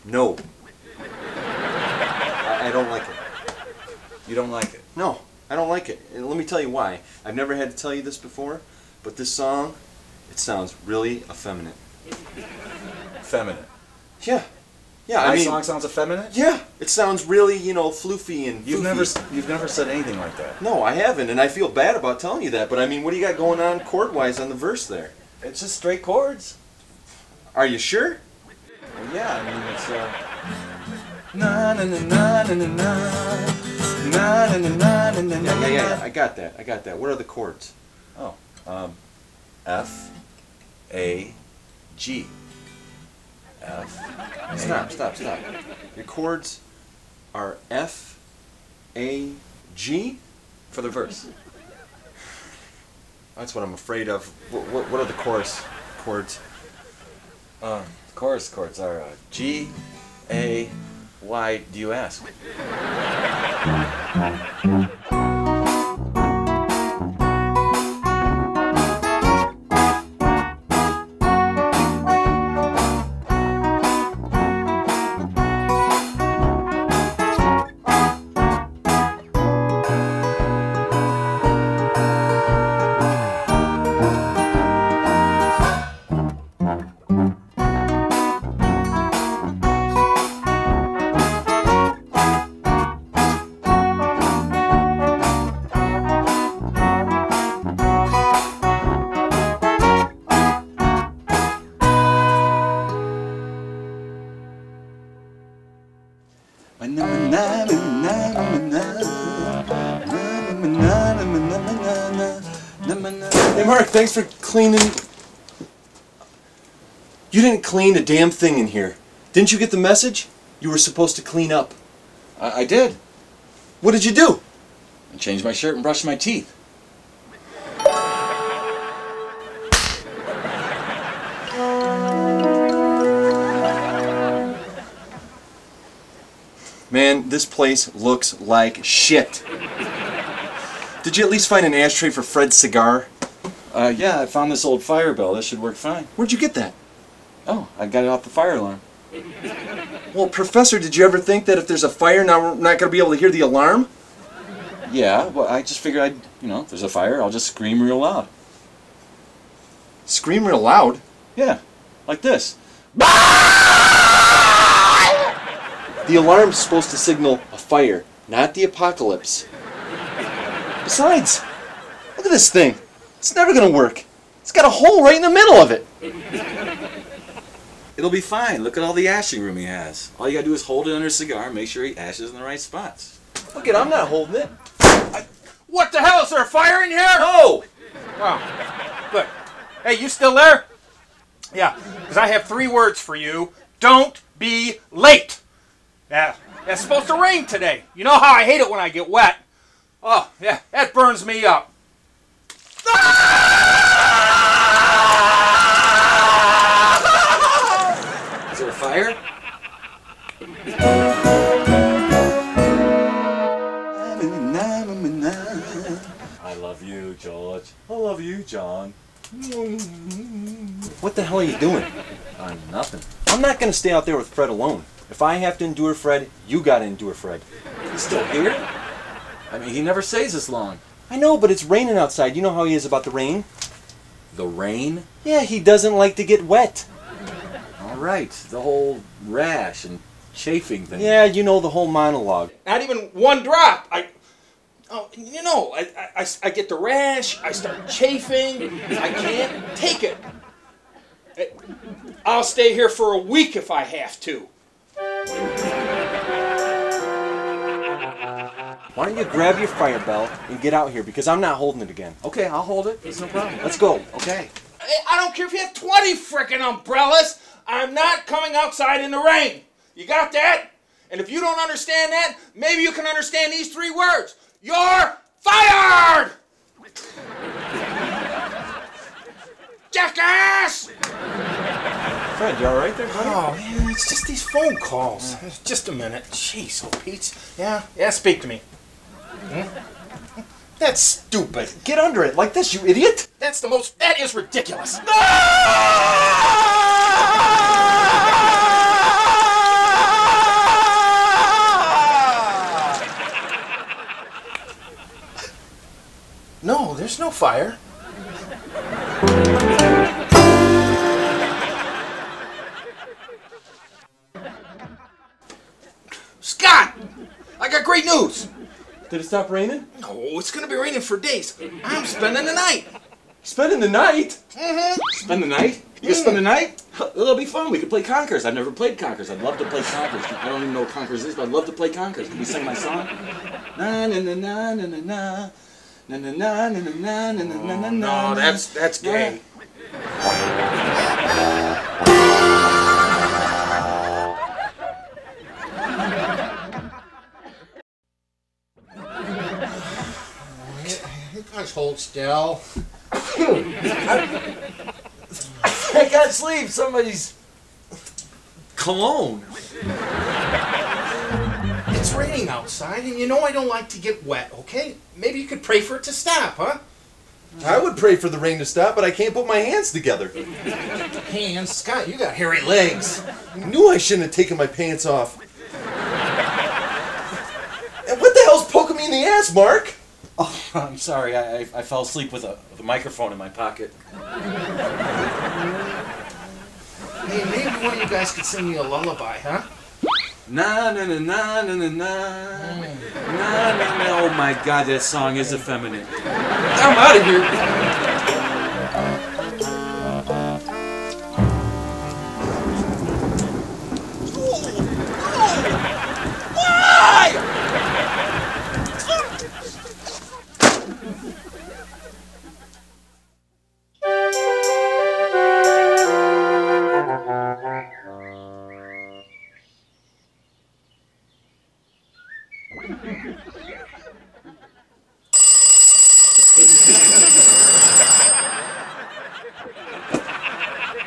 No. I don't like it. You don't like it? No, I don't like it. And let me tell you why. I've never had to tell you this before, but this song, it sounds really effeminate. Feminine. Yeah. Yeah, My song sounds effeminate? Yeah. It sounds really, you know, floofy and foofy. You've never said anything like that. No, I haven't, and I feel bad about telling you that, but I mean, what do you got going on chord-wise on the verse there? It's just straight chords. Are you sure? Well, yeah, I mean, it's Yeah, I got that. What are the chords? Oh, F, A, G. F. Stop. Your chords are F, A, G? For the verse. That's what I'm afraid of. What are the chorus chords? Chorus chords are G, A, why do you ask? Hey Mark, thanks for cleaning. You didn't clean a damn thing in here. Didn't you get the message? You were supposed to clean up. I did. What did you do? I changed my shirt and brushed my teeth. Man, this place looks like shit. Did you at least find an ashtray for Fred's cigar? Yeah, I found this old fire bell. This should work fine. Where'd you get that? Oh, I got it off the fire alarm. Well, Professor, did you ever think that if there's a fire, now we're not going to be able to hear the alarm? Yeah, well, I just figured if there's a fire, I'll just scream real loud. Scream real loud? Yeah, like this. The alarm's supposed to signal a fire, not the apocalypse. Besides, look at this thing. It's never going to work. It's got a hole right in the middle of it. It'll be fine. Look at all the ashing room he has. All you gotta do is hold it under a cigar and make sure he ashes in the right spots. Look at, I'm not holding it. What the hell? Is there a fire in here? No! Wow. Good. Hey, you still there? Yeah, because I have 3 words for you. Don't be late. Yeah, it's supposed to rain today. You know how I hate it when I get wet. Oh, yeah, that burns me up. Is there a fire? I love you, George. I love you, John. What the hell are you doing? Nothing. I'm not going to stay out there with Fred alone. If I have to endure Fred, you got to endure Fred. He's still here? I mean, he never stays this long. I know, but it's raining outside. You know how he is about the rain? The rain? Yeah, he doesn't like to get wet. All right, the whole rash and chafing thing. Yeah, you know the whole monologue. Not even one drop. I get the rash. I start chafing. I can't take it. I'll stay here for a week if I have to. Why don't you grab your fire bell and get out here, because I'm not holding it again. Okay, I'll hold it. It's no problem. Let's go. Okay. I don't care if you have 20 frickin' umbrellas. I'm not coming outside in the rain. You got that? And if you don't understand that, maybe you can understand these 3 words. You're fired! Jack jackass! Fred, you all right there, buddy? Oh, man, it's just these phone calls. Just a minute. Jeez, oh, Pete. Yeah, speak to me. That's stupid. Get under it like this, you idiot! That is ridiculous. No, there's no fire. Scott! I got great news! Did it stop raining? No, it's gonna be raining for days. I'm spending the night. Spending the night? Spend the night? You can spend the night? It'll be fun. We could play Conkers. I've never played Conkers. I'd love to play Conkers. I don't even know what Conkers is, but I'd love to play Conkers. Can we sing my song? Na na na na na na na. Na na na na na na na na na. No, that's gay. Guys, hold still. I can't sleep. Somebody's cologne. It's raining outside, and you know I don't like to get wet, okay? Maybe you could pray for it to stop, huh? I would pray for the rain to stop, but I can't put my hands together. Hands? Scott, you got hairy legs. I knew I shouldn't have taken my pants off. And what the hell's poking me in the ass, Mark? Oh, I'm sorry. I fell asleep with a microphone in my pocket. Hey, maybe one of you guys could sing me a lullaby, huh? Na na na na na na na. Na na na. Oh my God, that song is effeminate. I'm out of here.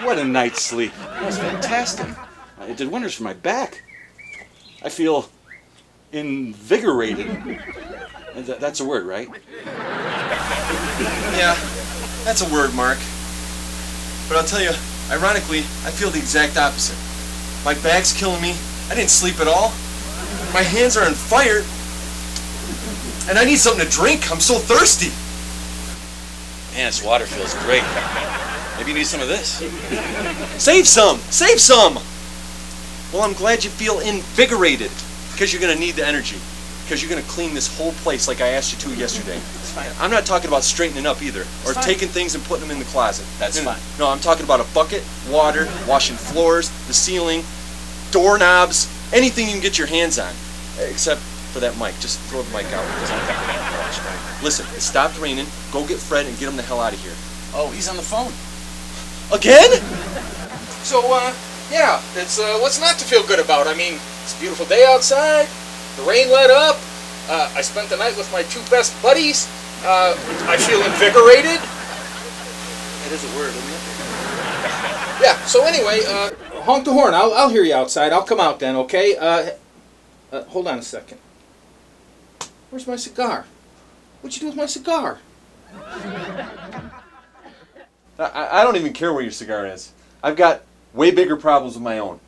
What a night's sleep. That was fantastic. It did wonders for my back. I feel invigorated. That's a word, right? Yeah, that's a word, Mark. But I'll tell you, ironically, I feel the exact opposite. My back's killing me. I didn't sleep at all. My hands are on fire. And I need something to drink. I'm so thirsty. Man, this water feels great. Maybe you need some of this. Save some! Save some! Well, I'm glad you feel invigorated. Because you're going to need the energy. Because you're going to clean this whole place like I asked you to yesterday. It's fine. I'm not talking about straightening up either. Or fine. taking things and putting them in the closet. That's fine. No, I'm talking about a bucket, water, washing floors, the ceiling, doorknobs, anything you can get your hands on. Except for that mic. Just throw the mic out. Because I'm not going to watch that. Listen, it stopped raining. Go get Fred and get him the hell out of here. Oh, he's on the phone. Again? So, yeah, it's what's not to feel good about. I mean, it's a beautiful day outside. The rain let up. I spent the night with my two best buddies. I feel invigorated. That is a word, isn't it? Yeah, so anyway, honk the horn. I'll hear you outside. I'll come out then, okay? Hold on a second. Where's my cigar? What'd you do with my cigar? I don't even care where your cigar is. I've got way bigger problems of my own.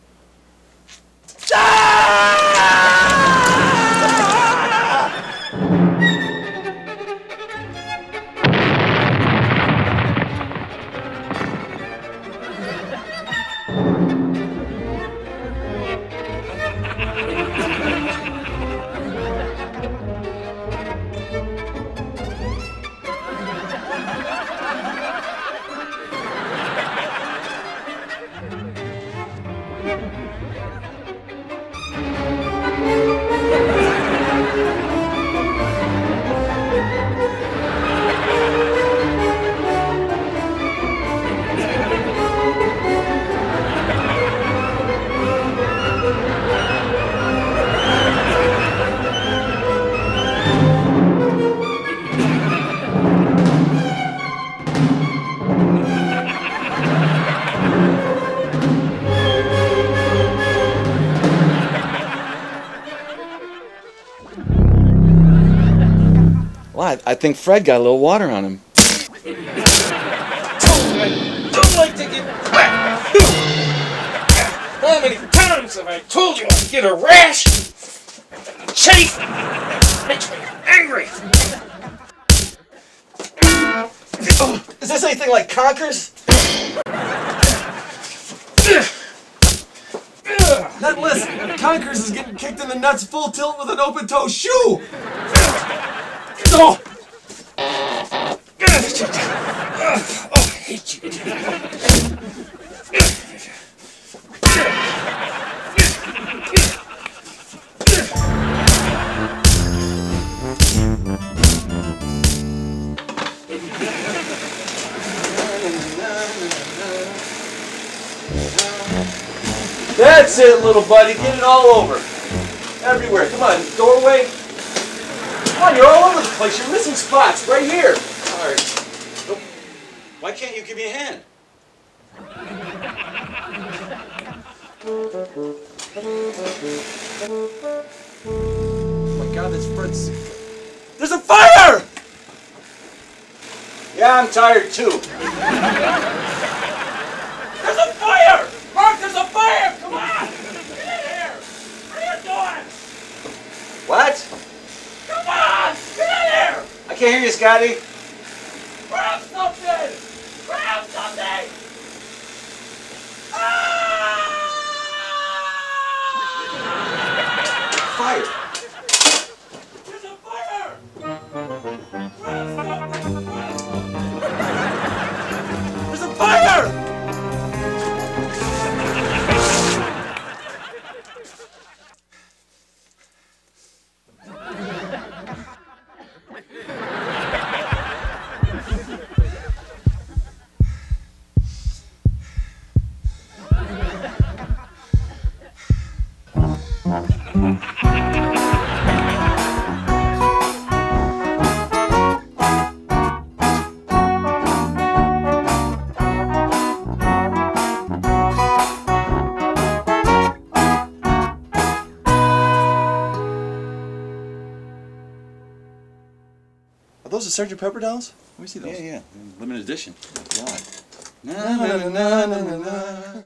I think Fred got a little water on him. I don't like to get wet. How many times have I told you I get a rash? Chafe makes me angry. Is this anything like Conker's? Then listen, Conker's is getting kicked in the nuts full tilt with an open-toe shoe! Oh, I hate you. That's it, little buddy. Get it all over. Everywhere. Come on, doorway. Come on, you're all over the place. You're missing spots right here. Sorry. Why can't you give me a hand? Oh my God, that's Fred's. There's a fire! Yeah, I'm tired too. There's a fire! Mark, there's a fire! Come on! Get in here! What are you doing? What? Come on! Get in here! I can't hear you, Scotty. Grab something! Grab something! Ah! Fire. There's a fire! Grab something! Grab something! There's a fire! Are those the Sgt. Pepper dolls? Let me see those. Yeah. Limited edition. God. Na na na na na na.